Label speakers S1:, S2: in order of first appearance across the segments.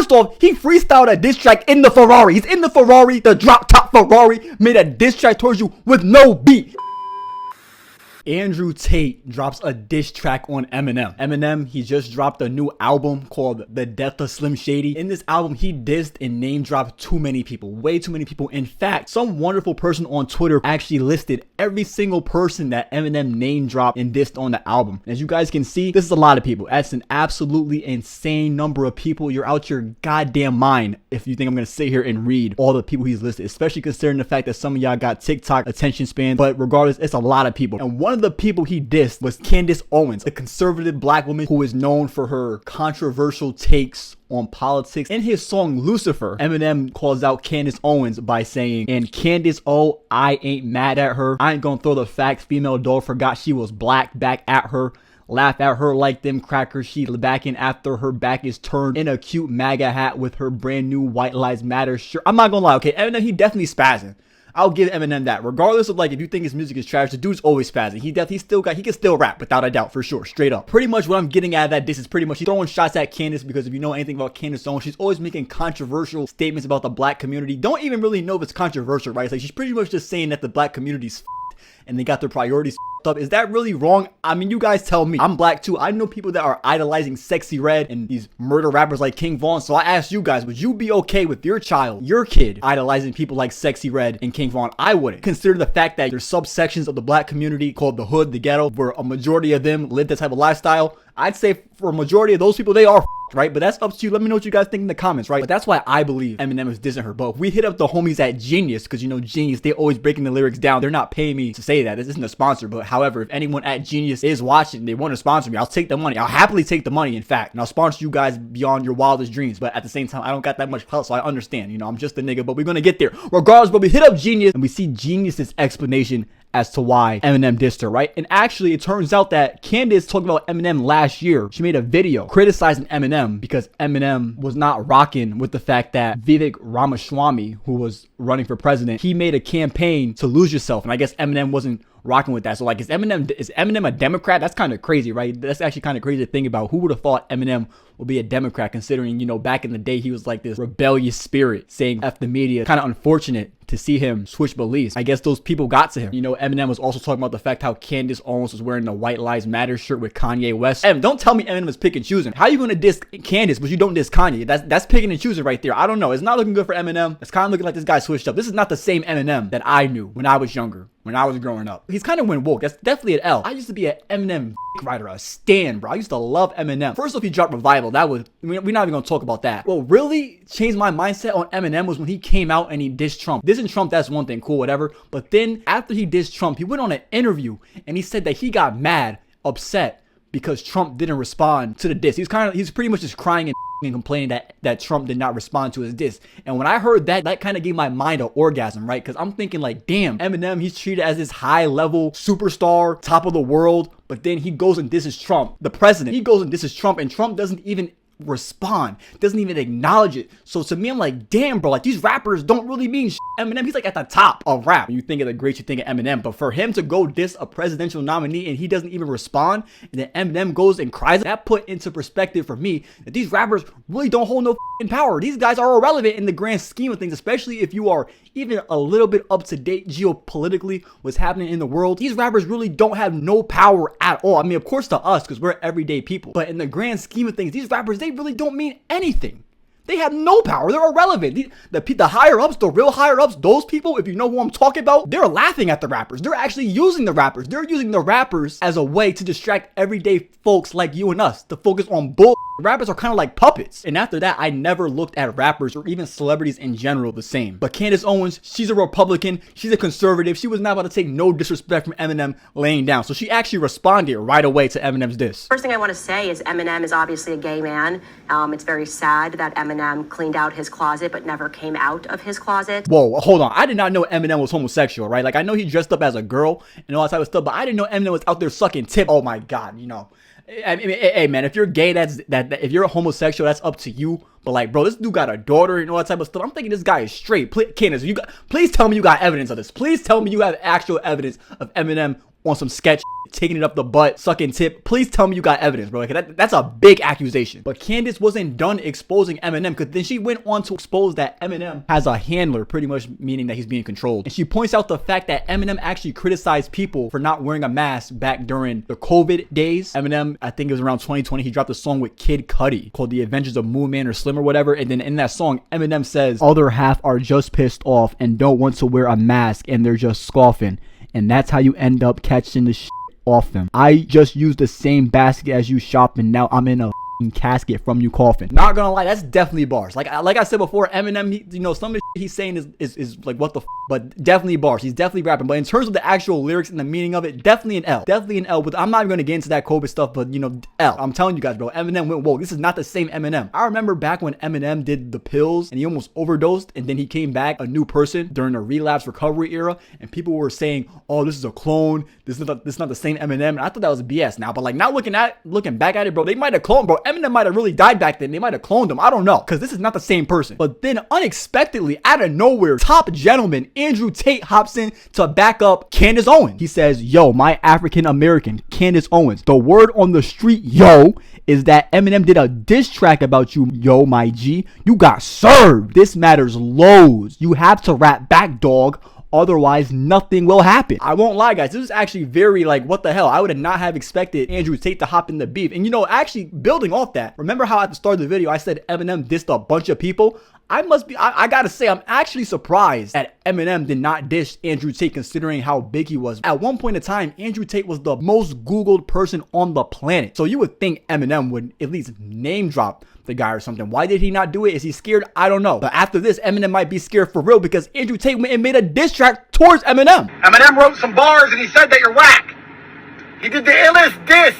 S1: First off, he freestyled a diss track in the Ferrari. He's in the Ferrari, the drop top Ferrari, made a diss track towards you with no beat. Andrew Tate drops a diss track on Eminem. Eminem, he just dropped a new album called The Death of Slim Shady. In this album, he dissed and name dropped too many people, way too many people. In fact, some wonderful person on Twitter actually listed every single person that Eminem name dropped and dissed on the album. As you guys can see, this is a lot of people. That's an absolutely insane number of people. You're out your goddamn mind if you think I'm gonna sit here and read all the people he's listed, especially considering the fact that some of y'all got TikTok attention spans. But regardless, it's a lot of people. And one of the people he dissed was Candace Owens, a conservative black woman who is known for her controversial takes on politics. In his song Lucifer, Eminem calls out Candace Owens by saying, "And Candace, oh, I ain't mad at her. I ain't gonna throw the facts. Female dog forgot she was black back at her. Laugh at her like them crackers. She backing after her back is turned in a cute MAGA hat with her brand new White Lives Matter shirt." I'm not gonna lie, okay, Eminem, he definitely spazzing. I'll give Eminem that. Regardless of like if you think his music is trash, the dude's always spazzing. He can still rap without a doubt, for sure, straight up. Pretty much what I'm getting at that this is pretty much he's throwing shots at Candace, because if you know anything about Candace Owens, she's always making controversial statements about the black community. Don't even really know if it's controversial, right? It's like she's pretty much just saying that the black community's and they got their priorities up. Is that really wrong? I mean, you guys tell me. I'm black too. I know people that are idolizing Sexy Red and these murder rappers like King Von. So I ask you guys, would you be okay with your child, your kid, idolizing people like Sexy Red and King Von? I wouldn't. Consider the fact that there's subsections of the black community called the hood, the ghetto, where a majority of them live that type of lifestyle. I'd say for a majority of those people, they are right? But that's up to you. Let me know what you guys think in the comments, right? But that's why I believe Eminem is dissing her. But if we hit up the homies at Genius, because you know Genius, they always breaking the lyrics down. They're not paying me to say that. This isn't a sponsor. But however, if anyone at Genius is watching, they want to sponsor me, I'll take the money. I'll happily take the money, in fact. And I'll sponsor you guys beyond your wildest dreams. But at the same time, I don't got that much clout, so I understand. You know, I'm just a nigga, but we're going to get there. Regardless, but we hit up Genius and we see Genius's explanation as to why Eminem dissed her, right? And actually, it turns out that Candace talked about Eminem last year. She made a video criticizing Eminem because Eminem was not rocking with the fact that Vivek Ramaswamy, who was running for president, he made a campaign to lose yourself. And I guess Eminem wasn't rocking with that. So like, is Eminem a Democrat? That's kind of crazy, right? That's actually kind of crazy to think about. Who would have thought Eminem would be a Democrat, considering, you know, back in the day, he was like this rebellious spirit saying F the media. Kind of unfortunate to see him switch beliefs. I guess those people got to him. You know, Eminem was also talking about the fact how Candace Owens was wearing the White Lives Matter shirt with Kanye West. And don't tell me Eminem is picking and choosing. How are you going to diss Candace but you don't diss Kanye? That's picking and choosing right there. I don't know. It's not looking good for Eminem. It's kind of looking like this guy switched up. This is not the same Eminem that I knew when I was younger, when I was growing up. He's kind of went woke. That's definitely an L. I used to be an Eminem writer, a stan, bro. I used to love Eminem. First off, he dropped Revival. That was, we're not even going to talk about that. What really changed my mindset on Eminem was when he came out and he dissed Trump. Dissing Trump, that's one thing, cool, whatever. But then after he dissed Trump, he went on an interview and he said that he got mad, upset because Trump didn't respond to the diss. He's pretty much just crying and complaining that Trump did not respond to his diss. And when I heard that, that kind of gave my mind an orgasm, right? Because I'm thinking like, damn, Eminem, he's treated as this high level superstar, top of the world, but then he goes and disses Trump, the president. He goes and disses Trump, and Trump doesn't even respond, doesn't even acknowledge it. So to me, I'm like, damn, bro, like these rappers don't really mean shit. Eminem, he's like at the top of rap. When you think of the greats, you think of Eminem, but for him to go diss a presidential nominee and he doesn't even respond, and then Eminem goes and cries, that put into perspective for me that these rappers really don't hold no power. These guys are irrelevant in the grand scheme of things, especially if you are even a little bit up to date geopolitically what's happening in the world. These rappers really don't have no power at all. I mean, of course to us, because we're everyday people, but in the grand scheme of things, these rappers, they really don't mean anything. They have no power. They're irrelevant. The higher ups, the real higher ups, those people, if you know who I'm talking about, they're laughing at the rappers. They're actually using the rappers. They're using the rappers as a way to distract everyday folks like you and us to focus on bull. Rappers are kind of like puppets. And after that, I never looked at rappers or even celebrities in general the same. But Candace Owens, she's a Republican. She's a conservative. She was not about to take no disrespect from Eminem laying down. So she actually responded right away to Eminem's diss.
S2: First thing I want to say is Eminem is obviously a gay man. It's very sad that Eminem cleaned out his closet but never came out of his closet.
S1: Whoa, hold on. I did not know Eminem was homosexual, right? Like, I know he dressed up as a girl and all that type of stuff, but I didn't know Eminem was out there sucking tip. Oh my God, you know. I mean, hey man, if you're gay, if you're a homosexual, that's up to you. But like, bro, this dude got a daughter and all that type of stuff. I'm thinking this guy is straight. Candace, please tell me you got evidence of this. Please tell me you have actual evidence of Eminem on some sketch. taking it up the butt, sucking tip. Please tell me you got evidence, bro. Like, that's a big accusation. But Candace wasn't done exposing Eminem, because then she went on to expose that Eminem has a handler, pretty much meaning that he's being controlled. And she points out the fact that Eminem actually criticized people for not wearing a mask back during the COVID days. Eminem, I think it was around 2020, he dropped a song with Kid Cudi called The Adventures of Moon Man or Slim or whatever. And then in that song, Eminem says, other half are just pissed off and don't want to wear a mask and they're just scoffing. And that's how you end up catching the shit off them. I just used the same basket as you shopping. Now I'm in a casket from you coughing. Not gonna lie, that's definitely bars. Like I said before, Eminem, some of the shit he's saying is like what the but definitely bars. He's definitely rapping. But in terms of the actual lyrics and the meaning of it, definitely an L. Definitely an L. But I'm not even gonna get into that COVID stuff, but L. I'm telling you guys, bro, Eminem went woke. This is not the same Eminem. I remember back when Eminem did the pills and he almost overdosed, and then he came back a new person during the relapse recovery era, and people were saying, oh, this is a clone. This is not the same Eminem. And I thought that was BS now. But like now looking back at it, bro, they might have cloned, bro. Eminem might have really died back then. They might have cloned him. I don't know, because this is not the same person. But then unexpectedly, out of nowhere, top gentleman Andrew Tate hops in to back up Candace Owens. He says, yo, my African American Candace Owens, the word on the street, yo, is that Eminem did a diss track about you, yo, my G. You got served. This matters loads. You have to rap back, dog. Otherwise, nothing will happen. I won't lie, guys. This is actually very, like, what the hell? I would have not have expected Andrew Tate to hop in the beef. And, actually building off that, remember how at the start of the video, I said Eminem dissed a bunch of people? I gotta say, I'm actually surprised that Eminem did not diss Andrew Tate, considering how big he was. At one point in time, Andrew Tate was the most Googled person on the planet. So you would think Eminem would at least name drop the guy or something. Why did he not do it? Is he scared? I don't know. But after this, Eminem might be scared for real, because Andrew Tate went and made a diss track towards Eminem.
S3: Eminem wrote some bars and he said that you're whack. He did the illest diss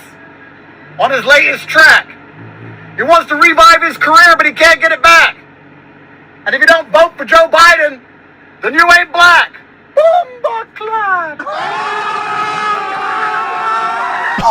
S3: on his latest track. He wants to revive his career, but he can't get it back. And if you don't vote for Joe Biden, then you ain't black. Boom, clap.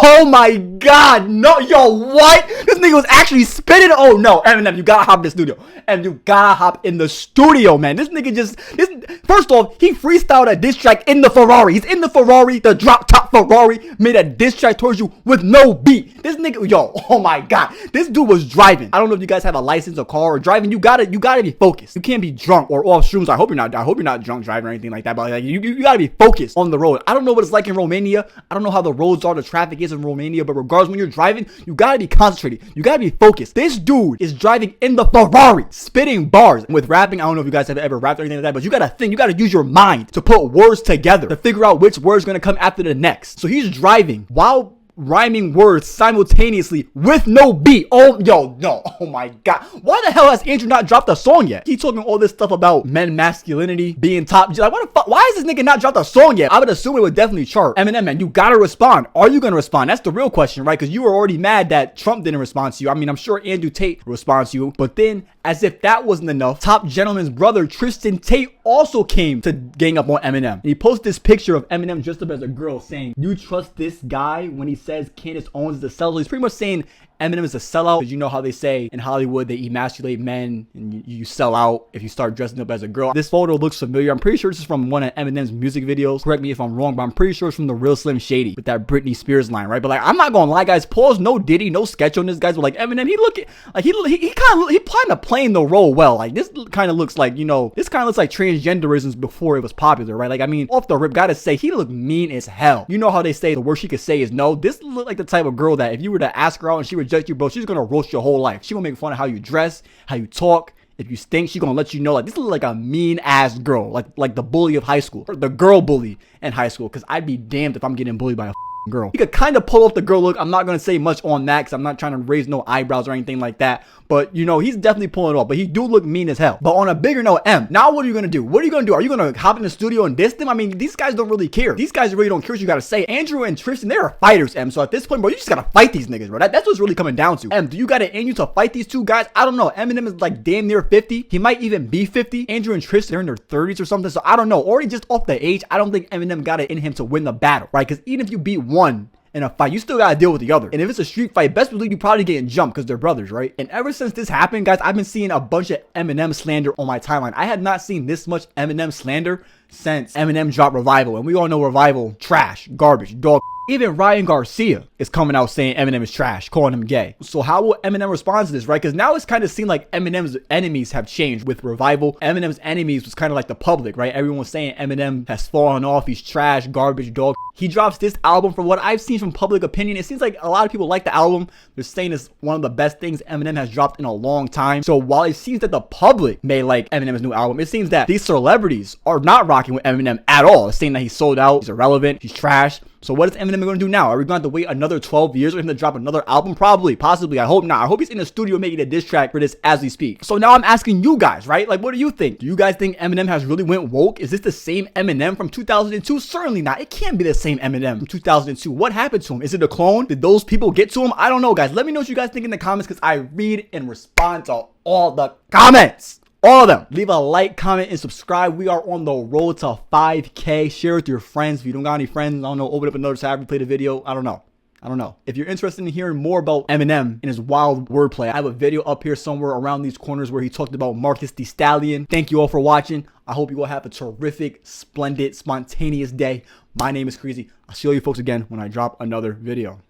S1: Oh my God, no, yo, what? This nigga was actually spitting. Oh no, Eminem, you gotta hop in the studio. And you gotta hop in the studio, man. This nigga first off, he freestyled a diss track in the Ferrari. He's in the Ferrari, the drop top Ferrari, made a diss track towards you with no beat. This nigga, yo, oh my God. This dude was driving. I don't know if you guys have a license, a car, or driving. You gotta be focused. You can't be drunk or off shrooms. I hope you're not drunk driving or anything like that, but like, you gotta be focused on the road. I don't know what it's like in Romania. I don't know how the roads are, the traffic is in Romania, but regardless, when you're driving, you gotta be concentrated. You gotta be focused. This dude is driving in the Ferrari, spitting bars. With rapping, I don't know if you guys have ever rapped or anything like that, but you gotta think, you gotta use your mind to put words together, to figure out which word's gonna come after the next. So he's driving while rhyming words simultaneously with no beat. Oh, yo, no. Oh my God. Why the hell has Andrew not dropped a song yet? He talking all this stuff about men masculinity, being top. Like, what the fuck? Why is this nigga not dropped a song yet? I would assume it would definitely chart. Eminem, man, you gotta respond. Are you gonna respond? That's the real question, right? Because you were already mad that Trump didn't respond to you. I mean, I'm sure Andrew Tate responds to you, but then, as if that wasn't enough, top gentleman's brother Tristian Tate also came to gang up on Eminem. And he posted this picture of Eminem dressed up as a girl saying, you trust this guy when he says Candace Owens is a sellout? He's pretty much saying Eminem is a sellout, because you know how they say in Hollywood they emasculate men and you sell out if you start dressing up as a girl. This photo looks familiar. I'm pretty sure this is from one of Eminem's music videos. Correct me if I'm wrong, but I'm pretty sure it's from the Real Slim Shady with that Britney Spears line, right? But like, I'm not gonna lie, guys. Pause. No Diddy, no sketch on this, guys. But like Eminem, he kind of playing the role well. Like this kind of looks like, this kind of looks like transgenderism before it was popular, right? Like, I mean, off the rip, gotta say he looked mean as hell. You know how they say the worst she could say is no. This looked like the type of girl that if you were to ask her out and she reject you, bro, she's gonna roast your whole life. She gonna make fun of how you dress, how you talk. If you stink, she gonna let you know, like, this looks like a mean ass girl, like the bully of high school, or the girl bully in high school. Because I'd be damned if I'm getting bullied by a girl. He could kind of pull off the girl look. I'm not gonna say much on that because I'm not trying to raise no eyebrows or anything like that. But he's definitely pulling it off. But he do look mean as hell. But on a bigger note, now what are you gonna do? What are you gonna do? Are you gonna hop in the studio and diss them? I mean, these guys don't really care. These guys really don't care what you gotta say. Andrew and Tristian, they are fighters, So at this point, bro, you just gotta fight these niggas, bro. That's what's really coming down to. Do you got it in you to fight these two guys? I don't know. Eminem is like damn near 50. He might even be 50. Andrew and Tristian, they're in their 30s or something. So I don't know. Already just off the age, I don't think Eminem got it in him to win the battle, right? Because even if you beat one in a fight, you still gotta deal with the other. And if it's a street fight, best believe you probably getting jumped because they're brothers, right? And ever since this happened, guys, I've been seeing a bunch of Eminem slander on my timeline. I had not seen this much Eminem slander since Eminem dropped Revival. And we all know Revival, trash, garbage, dog. Even Ryan Garcia is coming out saying Eminem is trash, calling him gay. So how will Eminem respond to this, right? Because now it's kind of seemed like Eminem's enemies have changed with Revival. Eminem's enemies was kind of like the public, right? Everyone was saying Eminem has fallen off. He's trash, garbage, dog. He drops this album. From what I've seen from public opinion, it seems like a lot of people like the album. They're saying it's one of the best things Eminem has dropped in a long time. So while it seems that the public may like Eminem's new album, it seems that these celebrities are not rocking with Eminem at all. It's saying that he's sold out, he's irrelevant, he's trash. So what is Eminem going to do now? Are we going to have to wait another 12 years for him to drop another album? Probably, possibly. I hope not. I hope he's in the studio making a diss track for this as we speak. So now I'm asking you guys, right? Like, what do you think? Do you guys think Eminem has really went woke? Is this the same Eminem from 2002? Certainly not. It can't be the same Eminem from 2002. What happened to him? Is it a clone? Did those people get to him? I don't know, guys. Let me know what you guys think in the comments because I read and respond to all the comments. All of them. Leave a like, comment, and subscribe. We are on the road to 5K. Share with your friends. If you don't got any friends, I don't know, open up another tab, replay the video. I don't know. If you're interested in hearing more about Eminem and his wild wordplay, I have a video up here somewhere around these corners where he talked about Marcus the Stallion. Thank you all for watching. I hope you all have a terrific, splendid, spontaneous day. My name is Kreezy. I'll see all you folks again when I drop another video.